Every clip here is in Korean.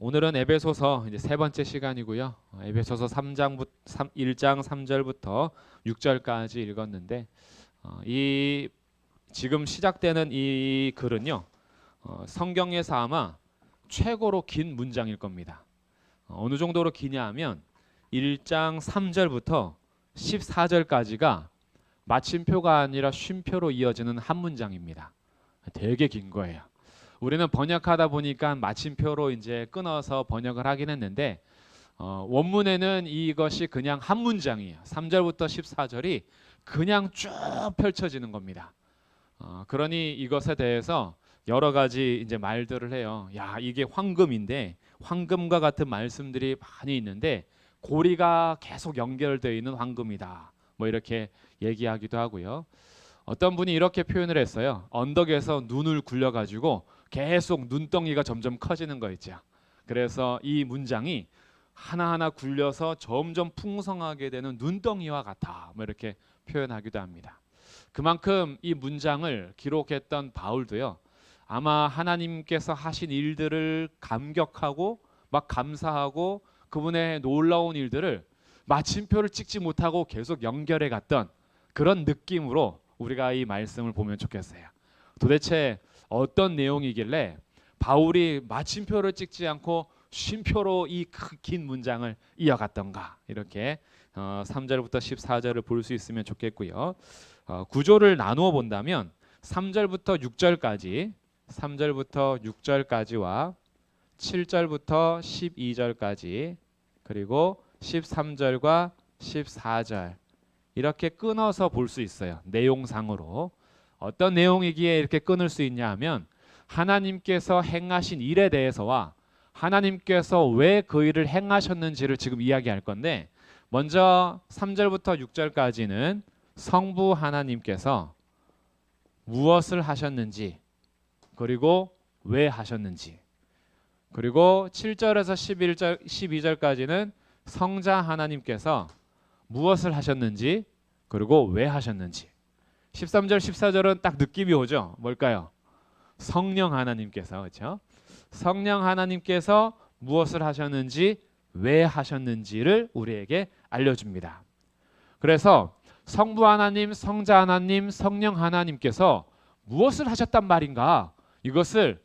오늘은 에베소서 이제 세 번째 시간이고요. 에베소서 1장 3절부터 6절까지 읽었는데 이 지금 시작되는 이 글은요. 성경에서 아마 최고로 긴 문장일 겁니다. 어느 정도로 기냐 하면 1장 3절부터 14절까지가 마침표가 아니라 쉼표로 이어지는 한 문장입니다. 되게 긴 거예요. 우리는 번역하다 보니까 마침표로 이제 끊어서 번역을 하긴 했는데 원문에는 이것이 그냥 한 문장이에요. 3절부터 14절이 그냥 쭉 펼쳐지는 겁니다. 그러니 이것에 대해서 여러 가지 이제 말들을 해요. 야, 이게 황금인데 황금과 같은 말씀들이 많이 있는데 고리가 계속 연결되어 있는 황금이다. 뭐 이렇게 얘기하기도 하고요. 어떤 분이 이렇게 표현을 했어요. 언덕에서 눈을 굴려가지고 계속 눈덩이가 점점 커지는 거 있죠. 그래서 이 문장이 하나하나 굴려서 점점 풍성하게 되는 눈덩이와 같아. 뭐 이렇게 표현하기도 합니다. 그만큼 이 문장을 기록했던 바울도요. 아마 하나님께서 하신 일들을 감격하고 막 감사하고 그분의 놀라운 일들을 마침표를 찍지 못하고 계속 연결해 갔던 그런 느낌으로 우리가 이 말씀을 보면 좋겠어요. 도대체 어떤 내용이길래 바울이 마침표를 찍지 않고 쉼표로 이 긴 문장을 이어갔던가 이렇게 3절부터 14절을 볼 수 있으면 좋겠고요. 구조를 나누어 본다면 3절부터 6절까지와 7절부터 12절까지 그리고 13절과 14절 이렇게 끊어서 볼 수 있어요. 내용상으로. 어떤 내용이기에 이렇게 끊을 수 있냐 하면 하나님께서 행하신 일에 대해서와 하나님께서 왜 그 일을 행하셨는지를 지금 이야기할 건데 먼저 3절부터 6절까지는 성부 하나님께서 무엇을 하셨는지 그리고 왜 하셨는지 그리고 7절에서 12절까지는 성자 하나님께서 무엇을 하셨는지 그리고 왜 하셨는지 13절 14절은 딱 느낌이 오죠. 뭘까요? 성령 하나님께서 그렇죠? 성령 하나님께서 무엇을 하셨는지 왜 하셨는지를 우리에게 알려줍니다. 그래서 성부 하나님, 성자 하나님, 성령 하나님께서 무엇을 하셨단 말인가? 이것을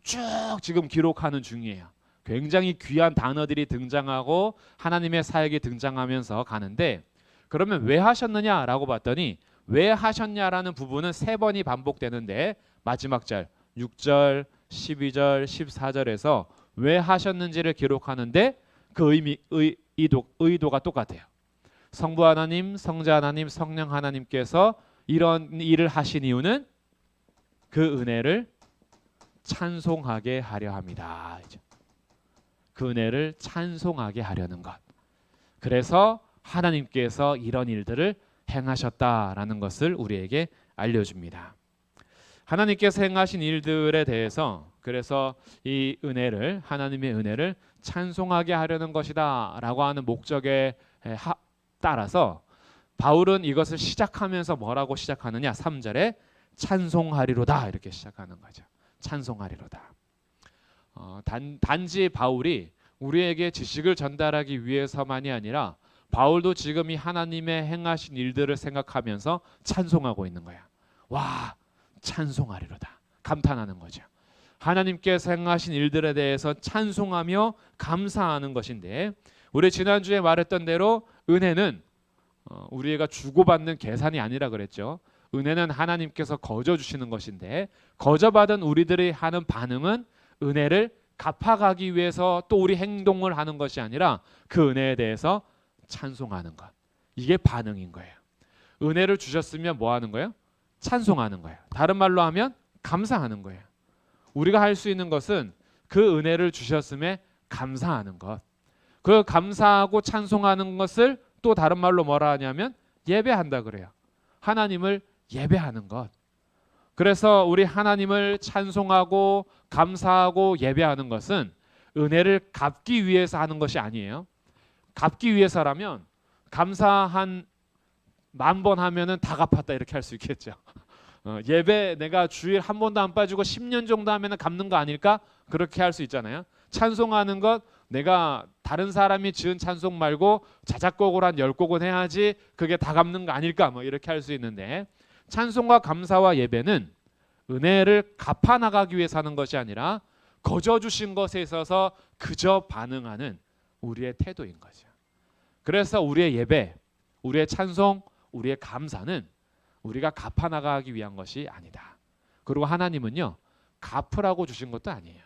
쭉 지금 기록하는 중이에요. 굉장히 귀한 단어들이 등장하고 하나님의 사역이 등장하면서 가는데 그러면 왜 하셨느냐라고 봤더니 왜 하셨냐라는 부분은 세 번이 반복되는데 마지막 절 6절, 12절, 14절에서 왜 하셨는지를 기록하는데 그 의도가 똑같아요. 성부 하나님, 성자 하나님, 성령 하나님께서 이런 일을 하신 이유는 그 은혜를 찬송하게 하려 합니다. 그 은혜를 찬송하게 하려는 것. 그래서 하나님께서 이런 일들을 행하셨다라는 것을 우리에게 알려줍니다. 하나님께서 행하신 일들에 대해서 그래서 이 은혜를 하나님의 은혜를 찬송하게 하려는 것이다 라고 하는 목적에 따라서 바울은 이것을 시작하면서 뭐라고 시작하느냐 3절에 찬송하리로다 이렇게 시작하는 거죠. 찬송하리로다. 단지 바울이 우리에게 지식을 전달하기 위해서만이 아니라 바울도 지금 이 하나님의 행하신 일들을 생각하면서 찬송하고 있는 거야. 와, 찬송하리로다. 감탄하는 거죠. 하나님께서 행하신 일들에 대해서 찬송하며 감사하는 것인데 우리 지난주에 말했던 대로 은혜는 우리가 주고받는 계산이 아니라 그랬죠. 은혜는 하나님께서 거저 주시는 것인데 거저 받은 우리들이 하는 반응은 은혜를 갚아가기 위해서 또 우리 행동을 하는 것이 아니라 그 은혜에 대해서 찬송하는 것. 이게 반응인 거예요. 은혜를 주셨으면 뭐 하는 거예요? 찬송하는 거예요. 다른 말로 하면 감사하는 거예요. 우리가 할 수 있는 것은 그 은혜를 주셨음에 감사하는 것. 그 감사하고 찬송하는 것을 또 다른 말로 뭐라 하냐면 예배한다 그래요. 하나님을 예배하는 것. 그래서 우리 하나님을 찬송하고 감사하고 예배하는 것은 은혜를 갚기 위해서 하는 것이 아니에요. 갚기 위해서라면 감사한 10,000번 하면은 다 갚았다 이렇게 할 수 있겠죠. 예배 내가 주일 한 번도 안 빠지고 10년 정도 하면은 갚는 거 아닐까? 그렇게 할 수 있잖아요. 찬송하는 것 내가 다른 사람이 지은 찬송 말고 자작곡으로 한 10곡은 해야지 그게 다 갚는 거 아닐까 뭐 이렇게 할 수 있는데, 찬송과 감사와 예배는 은혜를 갚아 나가기 위해서 하는 것이 아니라 거저 주신 것에 있어서 그저 반응하는 우리의 태도인 거죠. 그래서 우리의 예배, 우리의 찬송, 우리의 감사는 우리가 갚아 나가기 위한 것이 아니다. 그리고 하나님은요, 갚으라고 주신 것도 아니에요.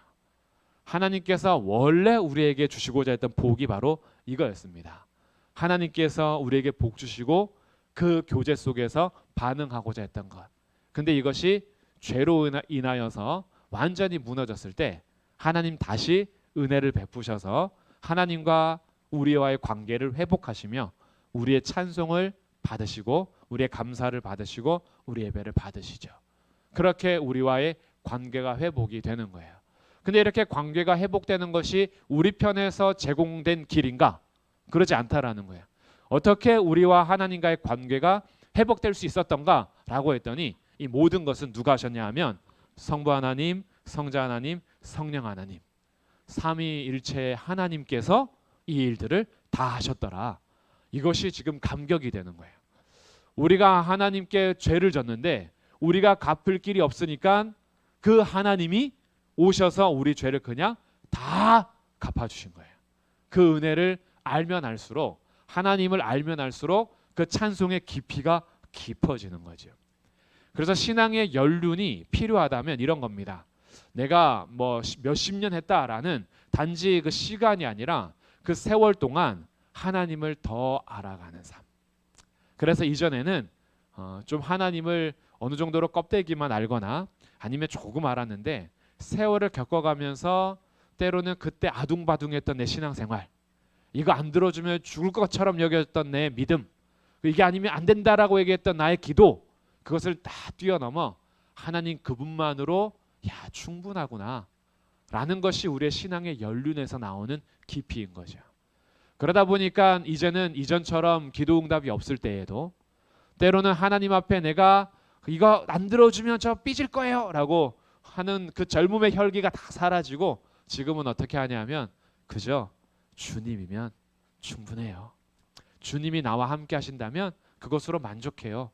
하나님께서 원래 우리에게 주시고자 했던 복이 바로 이거였습니다. 하나님께서 우리에게 복 주시고 그 교제 속에서 반응하고자 했던 것. 근데 이것이 죄로 인하여서 완전히 무너졌을 때 하나님 다시 은혜를 베푸셔서 하나님과 우리와의 관계를 회복하시며 우리의 찬송을 받으시고 우리의 감사를 받으시고 우리 예배를 받으시죠. 그렇게 우리와의 관계가 회복이 되는 거예요. 근데 이렇게 관계가 회복되는 것이 우리 편에서 제공된 길인가? 그러지 않다라는 거예요. 어떻게 우리와 하나님과의 관계가 회복될 수 있었던가라고 했더니 이 모든 것은 누가 하셨냐 하면 성부 하나님, 성자 하나님, 성령 하나님, 삼위일체 하나님께서 이 일들을 다 하셨더라. 이것이 지금 감격이 되는 거예요. 우리가 하나님께 죄를 졌는데 우리가 갚을 길이 없으니까 그 하나님이 오셔서 우리 죄를 그냥 다 갚아주신 거예요. 그 은혜를 알면 알수록, 하나님을 알면 알수록 그 찬송의 깊이가 깊어지는 거죠. 그래서 신앙의 연륜이 필요하다면 이런 겁니다. 내가 뭐 몇십 년 했다라는 단지 그 시간이 아니라 그 세월 동안 하나님을 더 알아가는 삶. 그래서 이전에는 좀 하나님을 어느 정도로 껍데기만 알거나 아니면 조금 알았는데 세월을 겪어가면서 때로는 그때 아둥바둥했던 내 신앙생활, 이거 안 들어주면 죽을 것처럼 여겼던 내 믿음, 이게 아니면 안 된다라고 얘기했던 나의 기도, 그것을 다 뛰어넘어 하나님 그분만으로 야 충분하구나 라는 것이 우리의 신앙의 연륜에서 나오는 깊이인 거죠. 그러다 보니까 이제는 이전처럼 기도응답이 없을 때에도 때로는 하나님 앞에 내가 이거 안 들어주면 저 삐질 거예요 라고 하는 그 젊음의 혈기가 다 사라지고 지금은 어떻게 하냐면 그저 주님이면 충분해요. 주님이 나와 함께 하신다면 그것으로 만족해요.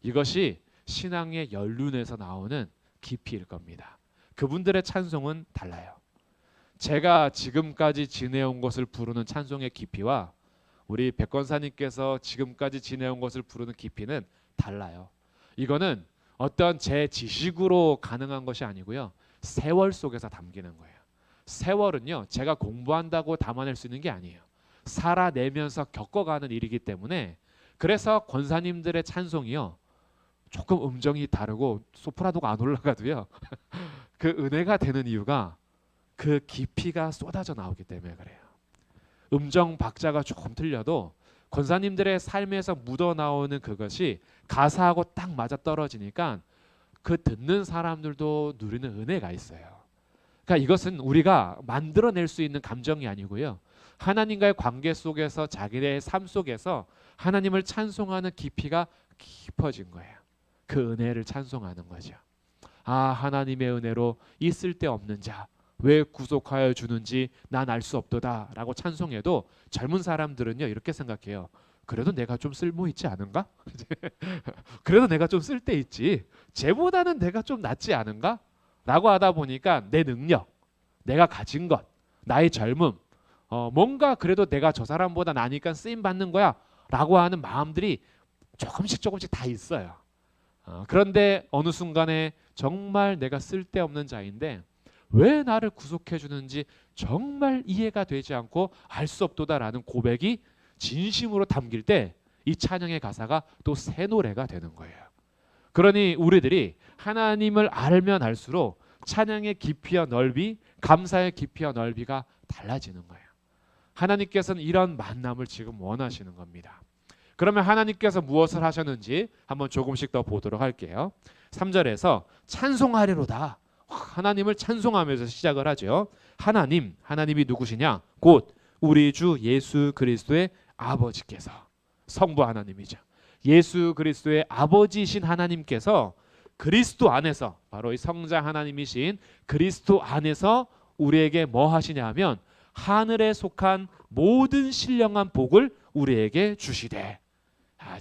이것이 신앙의 연륜에서 나오는 깊이일 겁니다. 그분들의 찬송은 달라요. 제가 지금까지 지내온 것을 부르는 찬송의 깊이와 우리 백권사님께서 지금까지 지내온 것을 부르는 깊이는 달라요. 이거는 어떤 제 지식으로 가능한 것이 아니고요. 세월 속에서 담기는 거예요. 세월은요, 제가 공부한다고 담아낼 수 있는 게 아니에요. 살아내면서 겪어가는 일이기 때문에 그래서 권사님들의 찬송이요, 조금 음정이 다르고 소프라노가 안 올라가도요 그 은혜가 되는 이유가 그 깊이가 쏟아져 나오기 때문에 그래요. 음정 박자가 조금 틀려도 권사님들의 삶에서 묻어나오는 그것이 가사하고 딱 맞아떨어지니까 그 듣는 사람들도 누리는 은혜가 있어요. 그러니까 이것은 우리가 만들어낼 수 있는 감정이 아니고요, 하나님과의 관계 속에서 자기의 삶 속에서 하나님을 찬송하는 깊이가 깊어진 거예요. 그 은혜를 찬송하는 거죠. 아, 하나님의 은혜로 이 쓸데없는 자 왜 구속하여 주는지 난 알 수 없도다 라고 찬송해도 젊은 사람들은요 이렇게 생각해요. 그래도 내가 좀 쓸모 있지 않은가? 그래도 내가 좀 쓸데 있지, 쟤보다는 내가 좀 낫지 않은가? 라고 하다 보니까 내 능력, 내가 가진 것, 나의 젊음, 뭔가 그래도 내가 저 사람보다 나니까 쓰임 받는 거야 라고 하는 마음들이 조금씩 다 있어요. 그런데 어느 순간에 정말 내가 쓸데없는 자인데 왜 나를 구속해 주는지 정말 이해가 되지 않고 알 수 없도다라는 고백이 진심으로 담길 때 이 찬양의 가사가 또 새 노래가 되는 거예요. 그러니 우리들이 하나님을 알면 알수록 찬양의 깊이와 넓이, 감사의 깊이와 넓이가 달라지는 거예요. 하나님께서는 이런 만남을 지금 원하시는 겁니다. 그러면 하나님께서 무엇을 하셨는지 한번 조금씩 더 보도록 할게요. 3절에서 찬송하리로다. 하나님을 찬송하면서 시작을 하죠. 하나님이 누구시냐? 곧 우리 주 예수 그리스도의 아버지께서, 성부 하나님이죠. 예수 그리스도의 아버지이신 하나님께서 그리스도 안에서, 바로 이 성자 하나님이신 그리스도 안에서 우리에게 뭐 하시냐 하면 하늘에 속한 모든 신령한 복을 우리에게 주시되.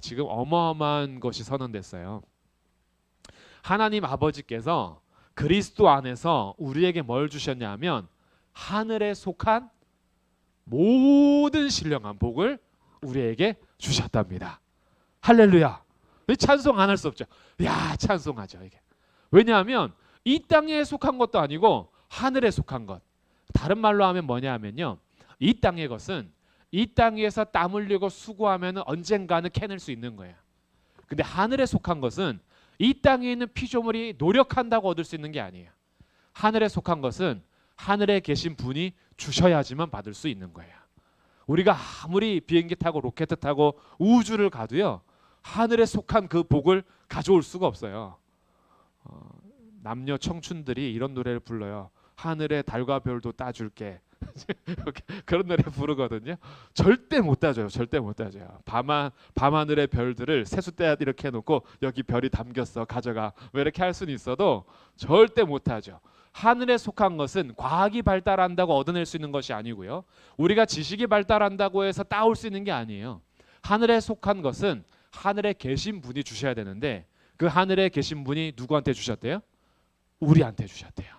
지금 어마어마한 것이 선언됐어요. 하나님 아버지께서 그리스도 안에서 우리에게 뭘 주셨냐 하면 하늘에 속한 모든 신령한 복을 우리에게 주셨답니다. 할렐루야. 찬송 안 할 수 없죠. 야, 찬송하죠. 이게. 왜냐하면 이 땅에 속한 것도 아니고 하늘에 속한 것. 다른 말로 하면 뭐냐 하면요, 이 땅의 것은 이 땅에서 땀 흘리고 수고하면 언젠가는 캐낼 수 있는 거예요. 근데 하늘에 속한 것은 이 땅에 있는 피조물이 노력한다고 얻을 수 있는 게 아니에요. 하늘에 속한 것은 하늘에 계신 분이 주셔야지만 받을 수 있는 거예요. 우리가 아무리 비행기 타고 로켓 타고 우주를 가도요, 하늘에 속한 그 복을 가져올 수가 없어요. 남녀 청춘들이 이런 노래를 불러요. 하늘에 달과 별도 따줄게. 그런 노래 부르거든요. 절대 못 따줘요. 절대 못 따줘요. 밤하늘의 별들을 세숫대 이렇게 해놓고 여기 별이 담겼어, 가져가, 뭐 이렇게 할 수는 있어도 절대 못 따죠. 하늘에 속한 것은 과학이 발달한다고 얻어낼 수 있는 것이 아니고요, 우리가 지식이 발달한다고 해서 따올 수 있는 게 아니에요. 하늘에 속한 것은 하늘에 계신 분이 주셔야 되는데, 그 하늘에 계신 분이 누구한테 주셨대요? 우리한테 주셨대요.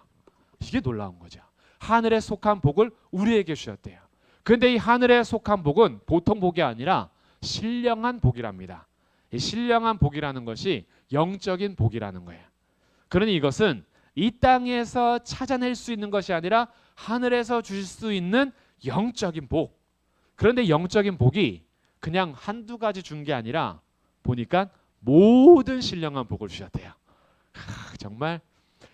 이게 놀라운 거죠. 하늘에 속한 복을 우리에게 주셨대요. 그런데 이 하늘에 속한 복은 보통 복이 아니라 신령한 복이랍니다. 이 신령한 복이라는 것이 영적인 복이라는 거예요. 그러니 이것은 이 땅에서 찾아낼 수 있는 것이 아니라 하늘에서 주실 수 있는 영적인 복. 그런데 영적인 복이 그냥 한두 가지 준 게 아니라 보니까 모든 신령한 복을 주셨대요. 정말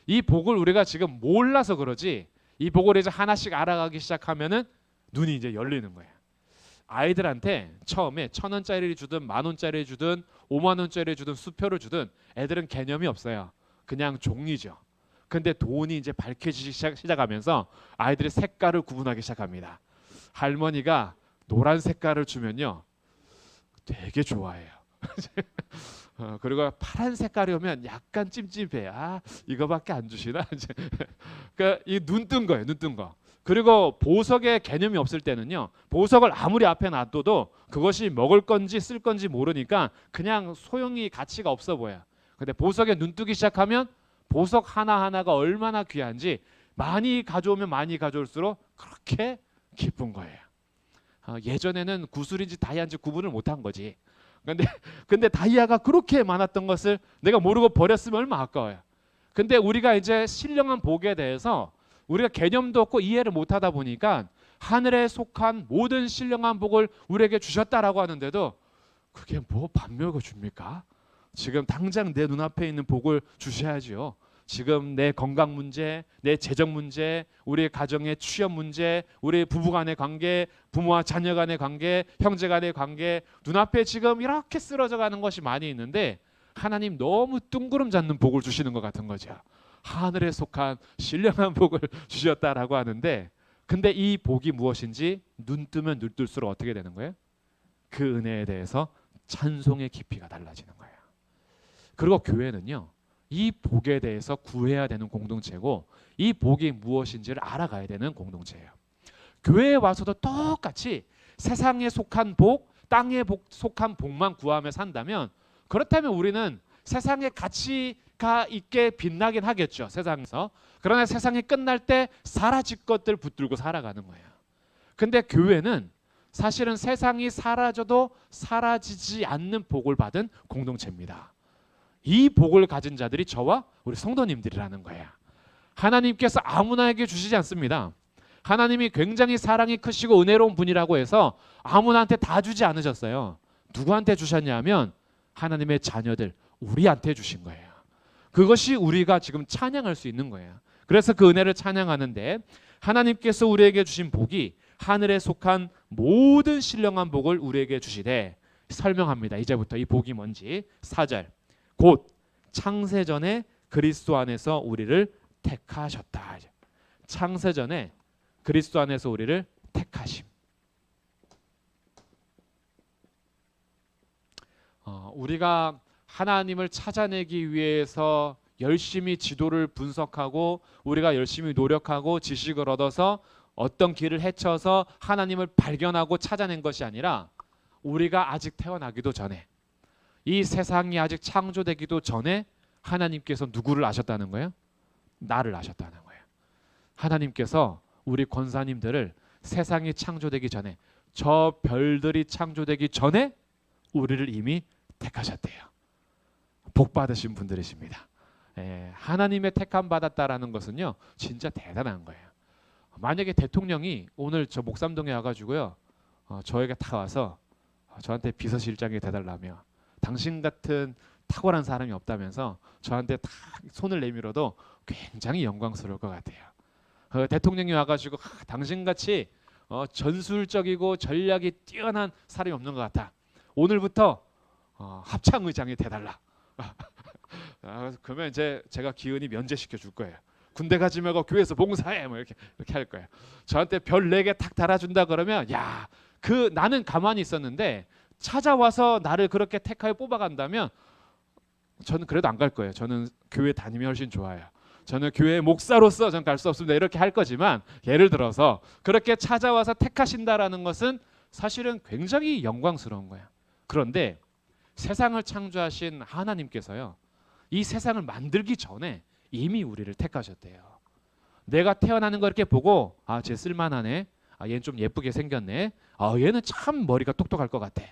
이 복을 우리가 지금 몰라서 그러지, 이 복을 이제 하나씩 알아가기 시작하면은 눈이 이제 열리는 거예요. 아이들한테 처음에 1,000원짜리를 주든 10,000원짜리를 주든 50,000원짜리를 주든 수표를 주든 애들은 개념이 없어요. 그냥 종이죠. 근데 돈이 이제 밝혀지기 시작하면서 아이들이 색깔을 구분하기 시작합니다. 할머니가 노란 색깔을 주면요, 되게 좋아해요. 그리고 파란 색깔이 오면 약간 찜찜해. 이거밖에 안 주시나? 그러니까 이 눈 뜬 거예요. 눈 뜬 거. 그리고 보석의 개념이 없을 때는요, 보석을 아무리 앞에 놔둬도 그것이 먹을 건지 쓸 건지 모르니까 그냥 소용이 가치가 없어 보여요. 근데 보석에 눈 뜨기 시작하면 보석 하나하나가 얼마나 귀한지 많이 가져오면 많이 가져올수록 그렇게 기쁜 거예요. 예전에는 구슬인지 다이아인지 구분을 못한 거지. 근데 다이아가 그렇게 많았던 것을 내가 모르고 버렸으면 얼마나 아까워요. 근데 우리가 이제 신령한 복에 대해서 우리가 개념도 없고 이해를 못하다 보니까 하늘에 속한 모든 신령한 복을 우리에게 주셨다라고 하는데도 그게 뭐 밥 먹여 줍니까? 지금 당장 내 눈앞에 있는 복을 주셔야지요. 지금 내 건강 문제, 내 재정 문제, 우리 가정의 취업 문제, 우리 부부 간의 관계, 부모와 자녀 간의 관계, 형제 간의 관계, 눈앞에 지금 이렇게 쓰러져 가는 것이 많이 있는데 하나님 너무 뜬구름 잡는 복을 주시는 것 같은 거죠. 하늘에 속한 신령한 복을 주셨다라고 하는데, 근데 이 복이 무엇인지 눈 뜨면 눈 뜰수록 어떻게 되는 거예요? 그 은혜에 대해서 찬송의 깊이가 달라지는 거예요. 그리고 교회는요, 이 복에 대해서 구해야 되는 공동체고, 이 복이 무엇인지를 알아가야 되는 공동체예요. 교회에 와서도 똑같이 세상에 속한 복, 땅에 속한 복만 구하며 산다면, 그렇다면 우리는 세상에 가치가 있게 빛나긴 하겠죠, 세상에서. 그러나 세상이 끝날 때 사라질 것들 붙들고 살아가는 거예요. 근데 교회는 사실은 세상이 사라져도 사라지지 않는 복을 받은 공동체입니다. 이 복을 가진 자들이 저와 우리 성도님들이라는 거예요. 하나님께서 아무나에게 주시지 않습니다. 하나님이 굉장히 사랑이 크시고 은혜로운 분이라고 해서 아무나한테 다 주지 않으셨어요. 누구한테 주셨냐면 하나님의 자녀들, 우리한테 주신 거예요. 그것이 우리가 지금 찬양할 수 있는 거예요. 그래서 그 은혜를 찬양하는데, 하나님께서 우리에게 주신 복이 하늘에 속한 모든 신령한 복을 우리에게 주시되, 설명합니다. 이제부터 이 복이 뭔지. 4절. 곧 창세전에 그리스도 안에서 우리를 택하셨다. 창세전에 그리스도 안에서 우리를 택하심. 우리가 하나님을 찾아내기 위해서 열심히 지도를 분석하고 우리가 열심히 노력하고 지식을 얻어서 어떤 길을 헤쳐서 하나님을 발견하고 찾아낸 것이 아니라 우리가 아직 태어나기도 전에 이 세상이 아직 창조되기도 전에 하나님께서 누구를 아셨다는 거예요? 나를 아셨다는 거예요. 하나님께서 우리 권사님들을 세상이 창조되기 전에 저 별들이 창조되기 전에 우리를 이미 택하셨대요. 복 받으신 분들이십니다. 하나님의 택함 받았다라는 것은요 진짜 대단한 거예요. 만약에 대통령이 오늘 저 목삼동에 와가지고요 저에게 다 와서 저한테 비서실장이 돼달라며 당신 같은 탁월한 사람이 없다면서 저한테 다 손을 내밀어도 굉장히 영광스러울 것 같아요. 대통령이 와가지고 당신같이 전술적이고 전략이 뛰어난 사람이 없는 것 같아. 오늘부터 합창의장이 돼달라. 그러면 이제 제가 기은이 면제시켜 줄 거예요. 군대 가지 말고 교회에서 봉사해 뭐 이렇게 할 거예요. 저한테 별 4개 탁 달아준다 그러면 야, 나는 가만히 있었는데 찾아와서 나를 그렇게 택하여 뽑아간다면 저는 그래도 안 갈 거예요. 저는 교회 다니면 훨씬 좋아요. 저는 교회 목사로서 전 갈 수 없습니다. 이렇게 할 거지만 예를 들어서 그렇게 찾아와서 택하신다라는 것은 사실은 굉장히 영광스러운 거예요. 그런데 세상을 창조하신 하나님께서요. 이 세상을 만들기 전에 이미 우리를 택하셨대요. 내가 태어나는 걸 이렇게 보고 쟤 쓸만하네. 얘는 좀 예쁘게 생겼네. 얘는 참 머리가 똑똑할 것 같아.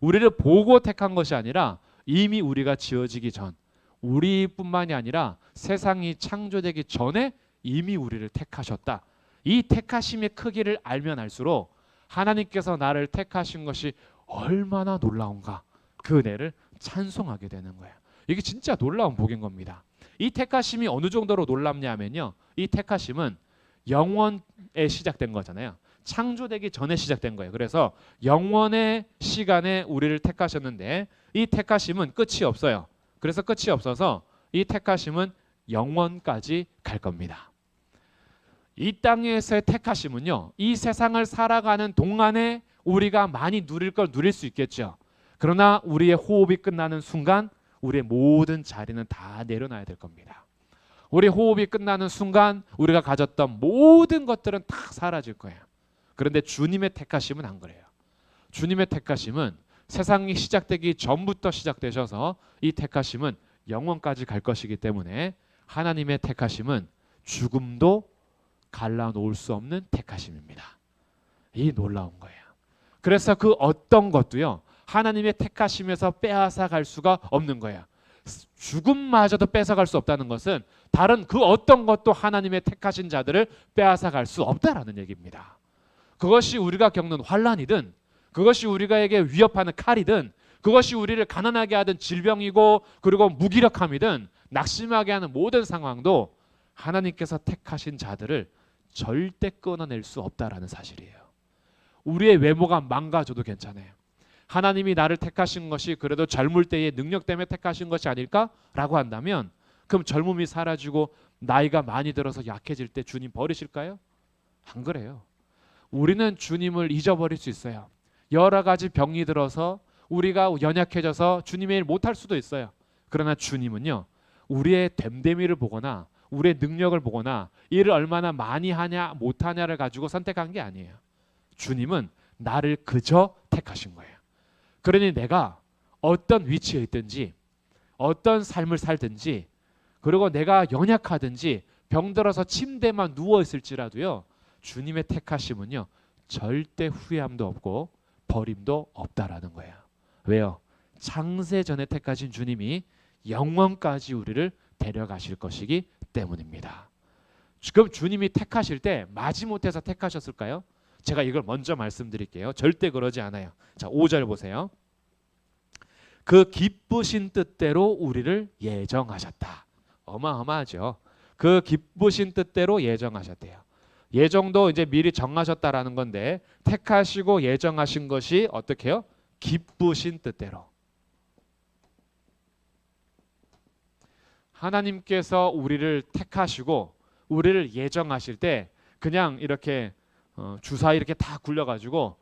우리를 보고 택한 것이 아니라 이미 우리가 지어지기 전 우리뿐만이 아니라 세상이 창조되기 전에 이미 우리를 택하셨다. 이 택하심의 크기를 알면 알수록 하나님께서 나를 택하신 것이 얼마나 놀라운가 그 은혜를 찬송하게 되는 거예요. 이게 진짜 놀라운 복인 겁니다. 이 택하심이 어느 정도로 놀랍냐면요. 이 택하심은 영원에 시작된 거잖아요. 창조되기 전에 시작된 거예요. 그래서 영원의 시간에 우리를 택하셨는데 이 택하심은 끝이 없어요. 그래서 끝이 없어서 이 택하심은 영원까지 갈 겁니다. 이 땅에서의 택하심은요. 이 세상을 살아가는 동안에 우리가 많이 누릴 걸 누릴 수 있겠죠. 그러나 우리의 호흡이 끝나는 순간 우리의 모든 자리는 다 내려놔야 될 겁니다. 우리 호흡이 끝나는 순간 우리가 가졌던 모든 것들은 다 사라질 거예요. 그런데 주님의 택하심은 안 그래요. 주님의 택하심은 세상이 시작되기 전부터 시작되셔서 이 택하심은 영원까지 갈 것이기 때문에 하나님의 택하심은 죽음도 갈라놓을 수 없는 택하심입니다. 이 놀라운 거예요. 그래서 그 어떤 것도요. 하나님의 택하심에서 빼앗아 갈 수가 없는 거예요. 죽음마저도 뺏어갈 수 없다는 것은 다른 그 어떤 것도 하나님의 택하신 자들을 빼앗아 갈 수 없다라는 얘기입니다. 그것이 우리가 겪는 환난이든 그것이 우리가에게 위협하는 칼이든 그것이 우리를 가난하게 하던 질병이고 그리고 무기력함이든 낙심하게 하는 모든 상황도 하나님께서 택하신 자들을 절대 끊어낼 수 없다라는 사실이에요. 우리의 외모가 망가져도 괜찮아요. 하나님이 나를 택하신 것이 그래도 젊을 때의 능력 때문에 택하신 것이 아닐까라고 한다면 그럼 젊음이 사라지고 나이가 많이 들어서 약해질 때 주님 버리실까요? 안 그래요. 우리는 주님을 잊어버릴 수 있어요. 여러 가지 병이 들어서 우리가 연약해져서 주님의 일 못할 수도 있어요. 그러나 주님은요. 우리의 됨됨이를 보거나 우리의 능력을 보거나 일을 얼마나 많이 하냐 못하냐를 가지고 선택한 게 아니에요. 주님은 나를 그저 택하신 거예요. 그러니 내가 어떤 위치에 있든지 어떤 삶을 살든지 그리고 내가 연약하든지 병들어서 침대만 누워있을지라도요. 주님의 택하심은요. 절대 후회함도 없고 버림도 없다라는 거예요. 왜요? 창세전에 택하신 주님이 영원까지 우리를 데려가실 것이기 때문입니다. 그럼 주님이 택하실 때 마지못해서 택하셨을까요? 제가 이걸 먼저 말씀드릴게요. 절대 그러지 않아요. 자, 5절 보세요. 그 기쁘신 뜻대로 우리를 예정하셨다. 어마어마하죠. 그 기쁘신 뜻대로 예정하셨대요. 예정도 이제 미리 정하셨다라는 건데 택하시고 예정하신 것이 어떻게 해요? 기쁘신 뜻대로. 하나님께서 우리를 택하시고 우리를 예정하실 때 그냥 이렇게 주사위 이렇게 다 굴려가지고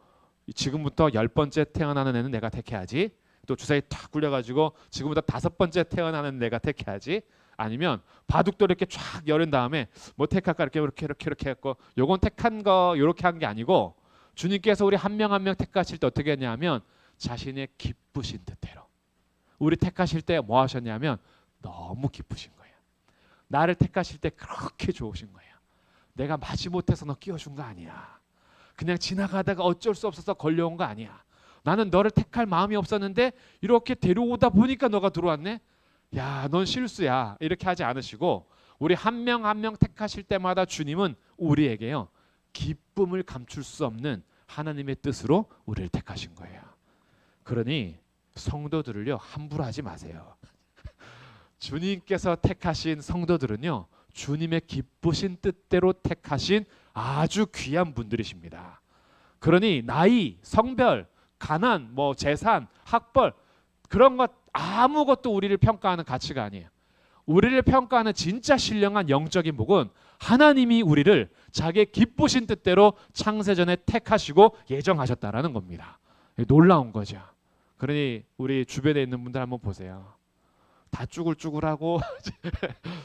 지금부터 10번째 태어나는 애는 내가 택해야지. 또 주사위 탁 굴려가지고 지금부터 5번째 태어나는 내가 택해야지. 아니면 바둑도 이렇게 쫙 열은 다음에 뭐 택할까 이렇게 했고 요건 택한 거 이렇게 한 게 아니고 주님께서 우리 한 명 한 명 택하실 때 어떻게 했냐면 자신의 기쁘신 뜻대로 우리 택하실 때 뭐 하셨냐면 너무 기쁘신 거예요. 나를 택하실 때 그렇게 좋으신 거예요. 내가 마지못해서 너 끼워준 거 아니야. 그냥 지나가다가 어쩔 수 없어서 걸려온 거 아니야. 나는 너를 택할 마음이 없었는데 이렇게 데려오다 보니까 너가 들어왔네. 야, 넌 실수야. 이렇게 하지 않으시고 우리 한 명 한 명 택하실 때마다 주님은 우리에게요 기쁨을 감출 수 없는 하나님의 뜻으로 우리를 택하신 거예요. 그러니 성도들을요 함부로 하지 마세요. 주님께서 택하신 성도들은요 주님의 기쁘신 뜻대로 택하신 아주 귀한 분들이십니다. 그러니 나이, 성별, 가난, 뭐 재산, 학벌 그런 것 아무것도 우리를 평가하는 가치가 아니에요. 우리를 평가하는 진짜 신령한 영적인 복은 하나님이 우리를 자기의 기쁘신 뜻대로 창세전에 택하시고 예정하셨다라는 겁니다. 놀라운 거죠. 그러니 우리 주변에 있는 분들 한번 보세요. 다 쭈글쭈글하고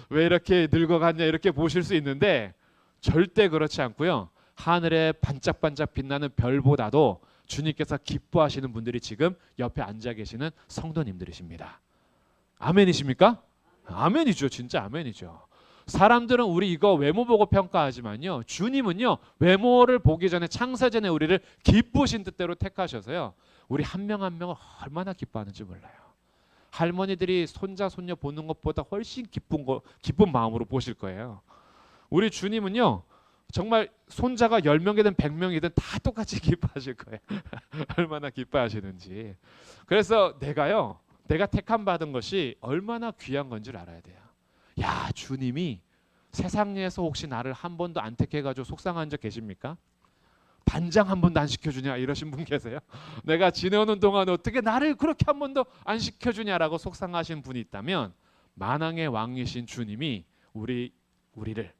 왜 이렇게 늙어갔냐 이렇게 보실 수 있는데 절대 그렇지 않고요. 하늘에 반짝반짝 빛나는 별보다도 주님께서 기뻐하시는 분들이 지금 옆에 앉아 계시는 성도님들이십니다. 아멘이십니까? 아멘이죠. 진짜 아멘이죠. 사람들은 우리 이거 외모 보고 평가하지만요. 주님은요. 외모를 보기 전에 창세전에 우리를 기쁘신 뜻대로 택하셔서요. 우리 한 명 한 명을 얼마나 기뻐하는지 몰라요. 할머니들이 손자 손녀 보는 것보다 훨씬 기쁜 마음으로 보실 거예요. 우리 주님은요. 정말 손자가 10명이든 100명이든 다 똑같이 기뻐하실 거예요. 얼마나 기뻐하시는지. 그래서 내가 택함 받은 것이 얼마나 귀한 건지를 알아야 돼요. 야, 주님이 세상에서 혹시 나를 한 번도 안 택해가지고 속상한 적 계십니까? 반장 한 번도 안 시켜주냐 이러신 분 계세요? 내가 지내오는 동안 어떻게 나를 그렇게 한 번도 안 시켜주냐라고 속상하신 분이 있다면 만왕의 왕이신 주님이 우리를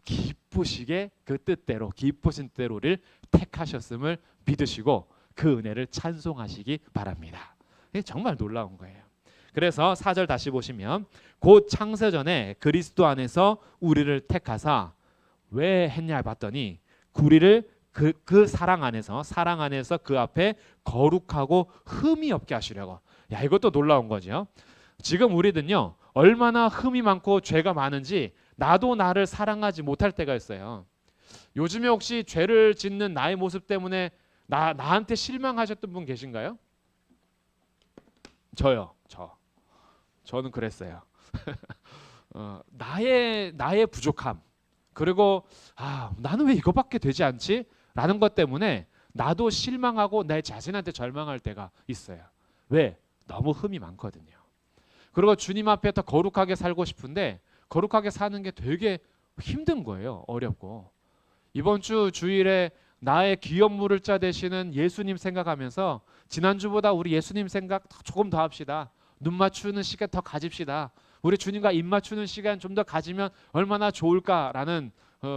기쁘시게 그 뜻대로 기쁘신 뜻대로 우리를 택하셨음을 믿으시고 그 은혜를 찬송하시기 바랍니다. 이게 정말 놀라운 거예요. 그래서 4절 다시 보시면 곧 창세전에 그리스도 안에서 우리를 택하사 왜 했냐 봤더니 우리를 그 사랑 안에서 그 앞에 거룩하고 흠이 없게 하시려고. 야, 이것도 놀라운 거죠. 지금 우리는요 얼마나 흠이 많고 죄가 많은지 나도 나를 사랑하지 못할 때가 있어요. 요즘에 혹시 죄를 짓는 나의 모습 때문에 나한테 실망하셨던 분 계신가요? 저요. 저는 그랬어요. 나의 부족함 그리고 나는 왜 이거밖에 되지 않지? 라는 것 때문에 나도 실망하고 내 자신한테 절망할 때가 있어요. 왜? 너무 흠이 많거든요. 그리고 주님 앞에 더 거룩하게 살고 싶은데 거룩하게 사는 게 되게 힘든 거예요. 어렵고. 이번 주 주일에 나의 기업물을 짜 되시는 예수님 생각하면서 지난주보다 우리 예수님 생각 조금 더 합시다. 눈 맞추는 시간 더 가집시다. 우리 주님과 입 맞추는 시간 좀 더 가지면 얼마나 좋을까라는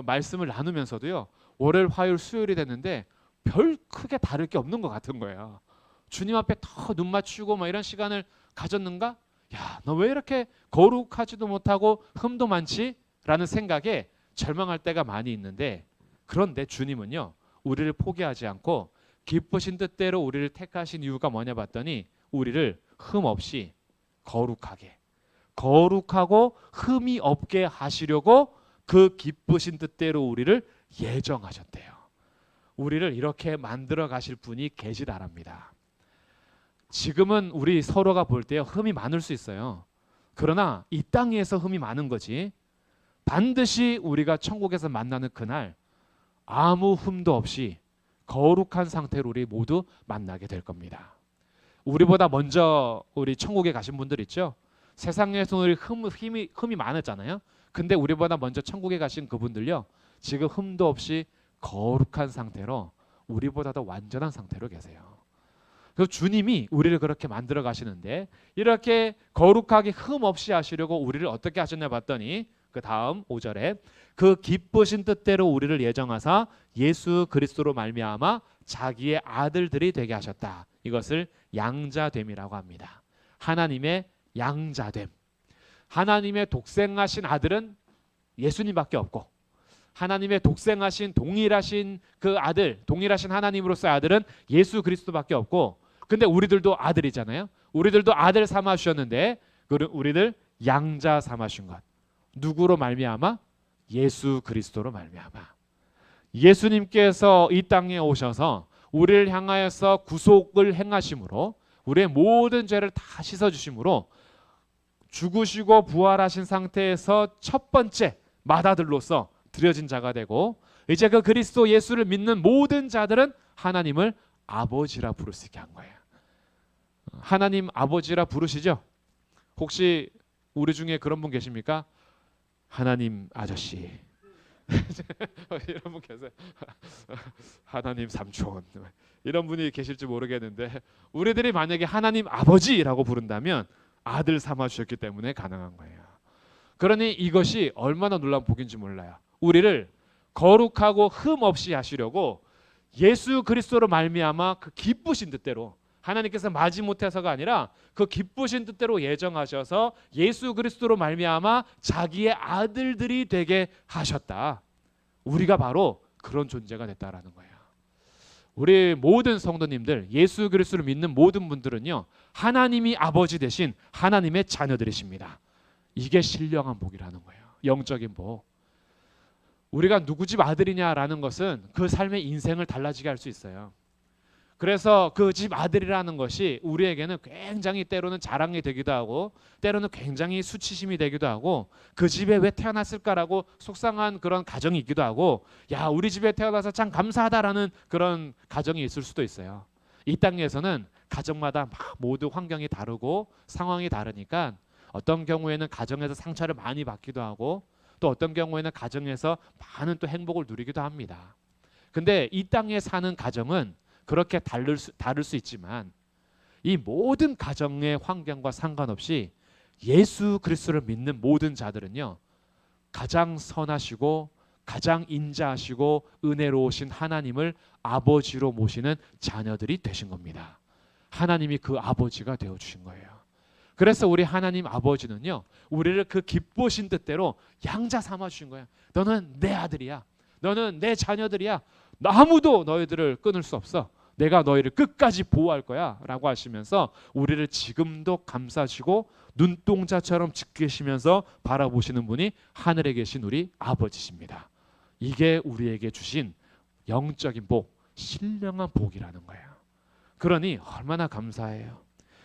말씀을 나누면서도요. 월요일, 화요일, 수요일이 됐는데 별 크게 다를 게 없는 것 같은 거예요. 주님 앞에 더 눈 맞추고 뭐 이런 시간을 가졌는가? 야, 너 왜 이렇게 거룩하지도 못하고 흠도 많지? 라는 생각에 절망할 때가 많이 있는데 그런데 주님은요. 우리를 포기하지 않고 기쁘신 뜻대로 우리를 택하신 이유가 뭐냐 봤더니 우리를 흠 없이 거룩하고 흠이 없게 하시려고 그 기쁘신 뜻대로 우리를 예정하셨대요. 우리를 이렇게 만들어 가실 분이 계시다랍니다. 지금은 우리 서로가 볼 때요 흠이 많을 수 있어요. 그러나 이 땅에서 흠이 많은 거지 반드시 우리가 천국에서 만나는 그날 아무 흠도 없이 거룩한 상태로 우리 모두 만나게 될 겁니다. 우리보다 먼저 우리 천국에 가신 분들 있죠. 세상에서 우리 흠이 많았잖아요. 근데 우리보다 먼저 천국에 가신 그분들요 지금 흠도 없이 거룩한 상태로 우리보다 더 완전한 상태로 계세요. 그래서 주님이 우리를 그렇게 만들어 가시는데 이렇게 거룩하게 흠 없이 하시려고 우리를 어떻게 하셨냐 봤더니 그 다음 5절에 그 기쁘신 뜻대로 우리를 예정하사 예수 그리스도로 말미암아 자기의 아들들이 되게 하셨다. 이것을 양자됨이라고 합니다. 하나님의 양자됨. 하나님의 독생하신 아들은 예수님밖에 없고 하나님의 독생하신 동일하신 그 아들, 동일하신 하나님으로서의 아들은 예수 그리스도밖에 없고, 근데 우리들도 아들이잖아요. 우리들도 아들 삼아 주셨는데 우리들 양자 삼아 주신 것 누구로 말미암아? 예수 그리스도로 말미암아. 예수님께서 이 땅에 오셔서 우리를 향하여서 구속을 행하심으로 우리의 모든 죄를 다 씻어주심으로 죽으시고 부활하신 상태에서 첫 번째 맏아들로서 드려진 자가 되고, 이제 그 그리스도 예수를 믿는 모든 자들은 하나님을 아버지라 부를 수 있게 한 거예요. 하나님 아버지라 부르시죠? 혹시 우리 중에 그런 분 계십니까? 하나님 아저씨 이런 분 계세요? 하나님 삼촌 이런 분이 계실지 모르겠는데, 우리들이 만약에 하나님 아버지라고 부른다면 아들 삼아 주셨기 때문에 가능한 거예요. 그러니 이것이 얼마나 놀라운 복인지 몰라요. 우리를 거룩하고 흠 없이 하시려고 예수 그리스도로 말미암아 그 기쁘신 뜻대로, 하나님께서 마지못해서가 아니라 그 기쁘신 뜻대로 예정하셔서 예수 그리스도로 말미암아 자기의 아들들이 되게 하셨다. 우리가 바로 그런 존재가 됐다라는 거예요. 우리 모든 성도님들, 예수 그리스도를 믿는 모든 분들은요, 하나님이 아버지 되신 하나님의 자녀들이십니다. 이게 신령한 복이라는 거예요. 영적인 복. 우리가 누구 집 아들이냐라는 것은 그 삶의 인생을 달라지게 할 수 있어요. 그래서 그 집 아들이라는 것이 우리에게는 굉장히 때로는 자랑이 되기도 하고, 때로는 굉장히 수치심이 되기도 하고, 그 집에 왜 태어났을까라고 속상한 그런 가정이 있기도 하고, 야 우리 집에 태어나서 참 감사하다라는 그런 가정이 있을 수도 있어요. 이 땅에서는 가정마다 막 모두 환경이 다르고 상황이 다르니까 어떤 경우에는 가정에서 상처를 많이 받기도 하고, 또 어떤 경우에는 가정에서 많은 또 행복을 누리기도 합니다. 근데 이 땅에 사는 가정은 그렇게 다를 수 있지만, 이 모든 가정의 환경과 상관없이 예수 그리스도를 믿는 모든 자들은요, 가장 선하시고 가장 인자하시고 은혜로우신 하나님을 아버지로 모시는 자녀들이 되신 겁니다. 하나님이 그 아버지가 되어주신 거예요. 그래서 우리 하나님 아버지는요, 우리를 그 기쁘신 뜻대로 양자 삼아 주신 거야. 너는 내 아들이야. 너는 내 자녀들이야. 아무도 너희들을 끊을 수 없어. 내가 너희를 끝까지 보호할 거야 라고 하시면서 우리를 지금도 감싸시고 눈동자처럼 지키시면서 바라보시는 분이 하늘에 계신 우리 아버지십니다. 이게 우리에게 주신 영적인 복, 신령한 복이라는 거예요. 그러니 얼마나 감사해요.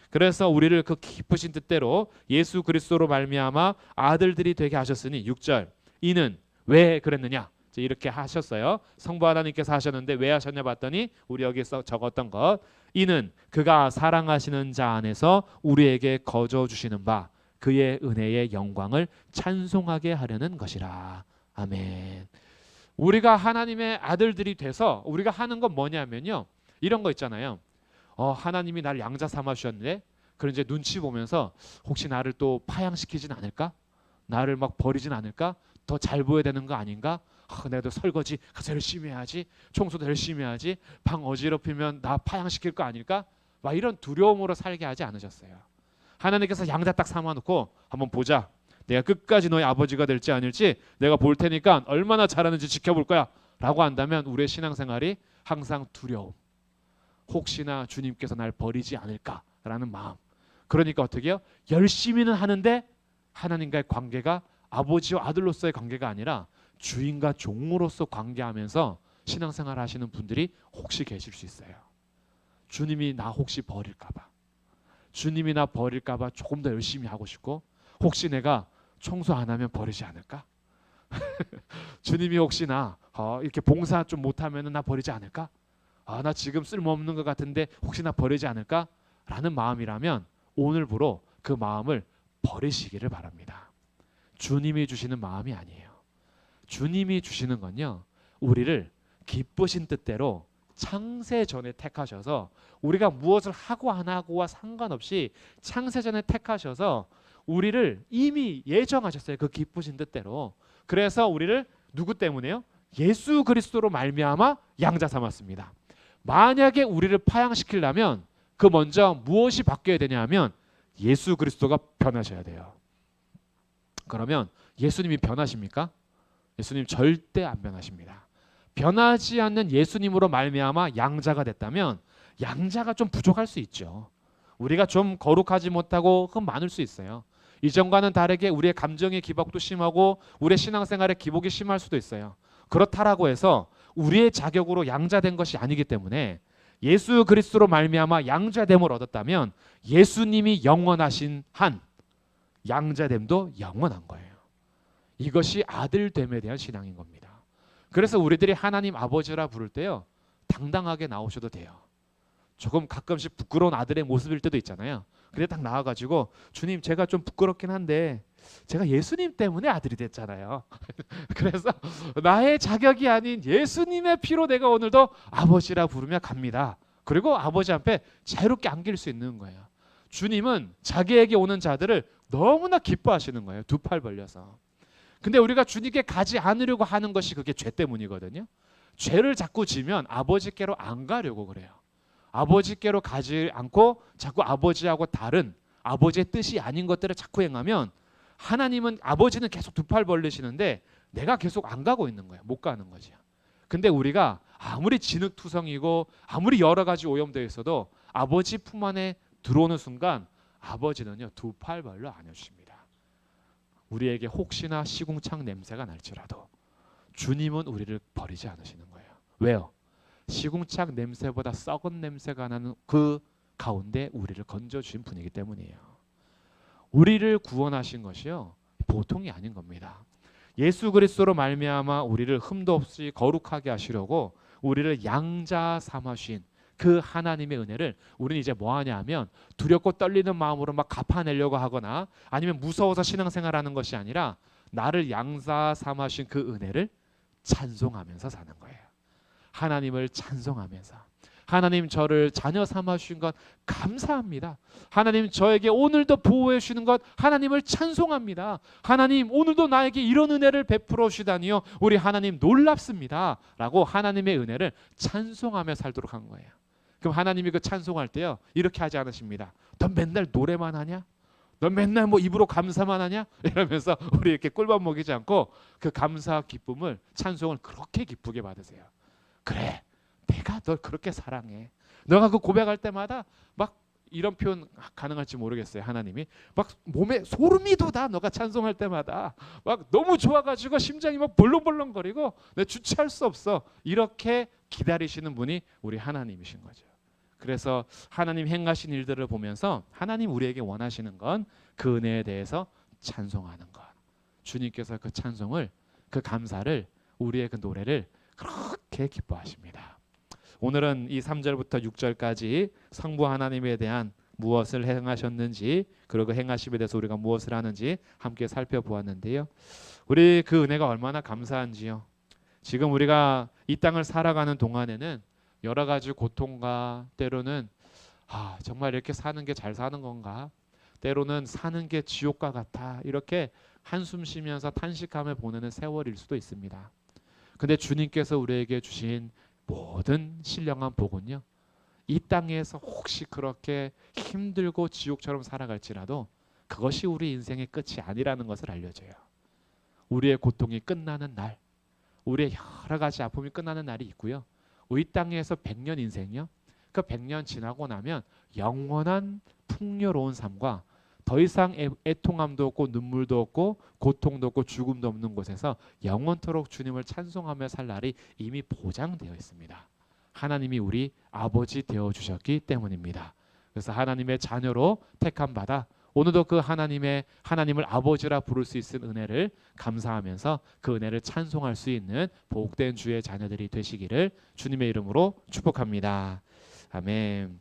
그래서 우리를 그 기쁘신 뜻대로 예수 그리스도로 말미암아 아들들이 되게 하셨으니, 6절 이는 왜 그랬느냐, 이렇게 하셨어요. 성부 하나님께서 하셨는데 왜 하셨냐 봤더니 우리 여기서 적었던 것, 이는 그가 사랑하시는 자 안에서 우리에게 거저 주시는 바 그의 은혜의 영광을 찬송하게 하려는 것이라. 아멘. 우리가 하나님의 아들들이 돼서 우리가 하는 건 뭐냐면요, 이런 거 있잖아요. 하나님이 나를 양자 삼아 주셨는데, 그런 이제 눈치 보면서 혹시 나를 또 파양시키진 않을까? 나를 막 버리진 않을까? 더 잘 보여야 되는 거 아닌가? 내가 설거지 가서 열심히 해야지, 청소도 열심히 해야지, 방 어지럽히면 나 파양시킬 거 아닐까? 막 이런 두려움으로 살게 하지 않으셨어요. 하나님께서 양자 딱 삼아놓고 한번 보자. 내가 끝까지 너의 아버지가 될지 아닐지 내가 볼 테니까 얼마나 잘하는지 지켜볼 거야 라고 한다면 우리의 신앙생활이 항상 두려움, 혹시나 주님께서 날 버리지 않을까라는 마음. 그러니까 어떻게 해요? 열심히는 하는데 하나님과의 관계가 아버지와 아들로서의 관계가 아니라 주인과 종으로서 관계하면서 신앙생활 하시는 분들이 혹시 계실 수 있어요. 주님이 나 혹시 버릴까 봐, 주님이 나 버릴까 봐 조금 더 열심히 하고 싶고, 혹시 내가 청소 안 하면 버리지 않을까? 주님이 혹시 나 이렇게 봉사 좀 못하면 나 버리지 않을까? 나 지금 쓸모없는 것 같은데 혹시 나 버리지 않을까? 라는 마음이라면 오늘부로 그 마음을 버리시기를 바랍니다. 주님이 주시는 마음이 아니에요. 주님이 주시는 건요, 우리를 기쁘신 뜻대로 창세 전에 택하셔서, 우리가 무엇을 하고 안 하고와 상관없이 창세 전에 택하셔서 우리를 이미 예정하셨어요. 그 기쁘신 뜻대로. 그래서 우리를 누구 때문에요? 예수 그리스도로 말미암아 양자 삼았습니다. 만약에 우리를 파양시키려면 그 먼저 무엇이 바뀌어야 되냐 하면 예수 그리스도가 변하셔야 돼요. 그러면 예수님이 변하십니까? 예수님 절대 안 변하십니다. 변하지 않는 예수님으로 말미암아 양자가 됐다면 양자가 좀 부족할 수 있죠. 우리가 좀 거룩하지 못하고 흠 많을 수 있어요. 이전과는 다르게 우리의 감정의 기복도 심하고 우리의 신앙생활의 기복이 심할 수도 있어요. 그렇다라고 해서 우리의 자격으로 양자된 것이 아니기 때문에 예수 그리스도로 말미암아 양자됨을 얻었다면 예수님이 영원하신 한 양자됨도 영원한 거예요. 이것이 아들됨에 대한 신앙인 겁니다. 그래서 우리들이 하나님 아버지라 부를 때요, 당당하게 나오셔도 돼요. 조금 가끔씩 부끄러운 아들의 모습일 때도 있잖아요. 근데 딱 나와가지고 주님 제가 좀 부끄럽긴 한데 제가 예수님 때문에 아들이 됐잖아요. 그래서 나의 자격이 아닌 예수님의 피로 내가 오늘도 아버지라 부르며 갑니다. 그리고 아버지 앞에 자유롭게 안길 수 있는 거예요. 주님은 자기에게 오는 자들을 너무나 기뻐하시는 거예요. 두 팔 벌려서. 근데 우리가 주님께 가지 않으려고 하는 것이 그게 죄 때문이거든요. 죄를 자꾸 지면 아버지께로 안 가려고 그래요. 아버지께로 가지 않고 자꾸 아버지하고 다른 아버지의 뜻이 아닌 것들을 자꾸 행하면 하나님은 아버지는 계속 두 팔 벌리시는데 내가 계속 안 가고 있는 거예요. 못 가는 거죠. 근데 우리가 아무리 진흙투성이고 아무리 여러 가지 오염되어 있어도 아버지 품 안에 들어오는 순간 아버지는요 두 팔 벌려 안아주십니다. 우리에게 혹시나 시궁창 냄새가 날지라도 주님은 우리를 버리지 않으시는 거예요. 왜요? 시궁창 냄새보다 썩은 냄새가 나는 그 가운데 우리를 건져주신 분이기 때문이에요. 우리를 구원하신 것이요 보통이 아닌 겁니다. 예수 그리스도로 말미암아 우리를 흠도 없이 거룩하게 하시려고 우리를 양자 삼으신 그 하나님의 은혜를 우리는 이제 뭐 하냐 하면 두렵고 떨리는 마음으로 막 갚아내려고 하거나 아니면 무서워서 신앙생활하는 것이 아니라 나를 양자 삼으신 그 은혜를 찬송하면서 사는 거예요. 하나님을 찬송하면서 하나님 저를 자녀 삼아 주신 것 감사합니다. 하나님 저에게 오늘도 보호해 주시는 것 하나님을 찬송합니다. 하나님 오늘도 나에게 이런 은혜를 베풀어 주시다니요. 우리 하나님 놀랍습니다. 라고 하나님의 은혜를 찬송하며 살도록 한 거예요. 그럼 하나님이 그 찬송할 때요 이렇게 하지 않으십니다. 너 맨날 노래만 하냐? 너 맨날 뭐 입으로 감사만 하냐? 이러면서 우리 이렇게 꿀밥 먹이지 않고 그 감사 기쁨을 찬송을 그렇게 기쁘게 받으세요. 그래 내가 널 그렇게 사랑해. 너가 그 고백할 때마다 막 이런 표현 가능할지 모르겠어요. 하나님이 막 몸에 소름이 돋아. 너가 찬송할 때마다 막 너무 좋아가지고 심장이 막 벌렁벌렁거리고 내 주체할 수 없어. 이렇게 기다리시는 분이 우리 하나님이신 거죠. 그래서 하나님 행하신 일들을 보면서 하나님 우리에게 원하시는 건 그 은혜에 대해서 찬송하는 것. 주님께서 그 찬송을 그 감사를 우리의 그 노래를 그렇게 기뻐하십니다. 오늘은 이 3절부터 6절까지 성부 하나님에 대한 무엇을 행하셨는지 그리고 행하심에 대해서 우리가 무엇을 하는지 함께 살펴보았는데요. 우리 그 은혜가 얼마나 감사한지요. 지금 우리가 이 땅을 살아가는 동안에는 여러 가지 고통과 때로는 정말 이렇게 사는 게 잘 사는 건가? 때로는 사는 게 지옥과 같아. 이렇게 한숨 쉬면서 탄식하며 보내는 세월일 수도 있습니다. 근데 주님께서 우리에게 주신 모든 신령한 복은요. 이 땅에서 혹시 그렇게 힘들고 지옥처럼 살아갈지라도 그것이 우리 인생의 끝이 아니라는 것을 알려줘요. 우리의 고통이 끝나는 날, 우리의 여러 가지 아픔이 끝나는 날이 있고요. 이 땅에서 100년 인생이요. 그 100년 지나고 나면 영원한 풍요로운 삶과 더 이상 애통함도 없고 눈물도 없고 고통도 없고 죽음도 없는 곳에서 영원토록 주님을 찬송하며 살 날이 이미 보장되어 있습니다. 하나님이 우리 아버지 되어주셨기 때문입니다. 그래서 하나님의 자녀로 택함 받아 오늘도 그 하나님을 아버지라 부를 수 있는 은혜를 감사하면서 그 은혜를 찬송할 수 있는 복된 주의 자녀들이 되시기를 주님의 이름으로 축복합니다. 아멘.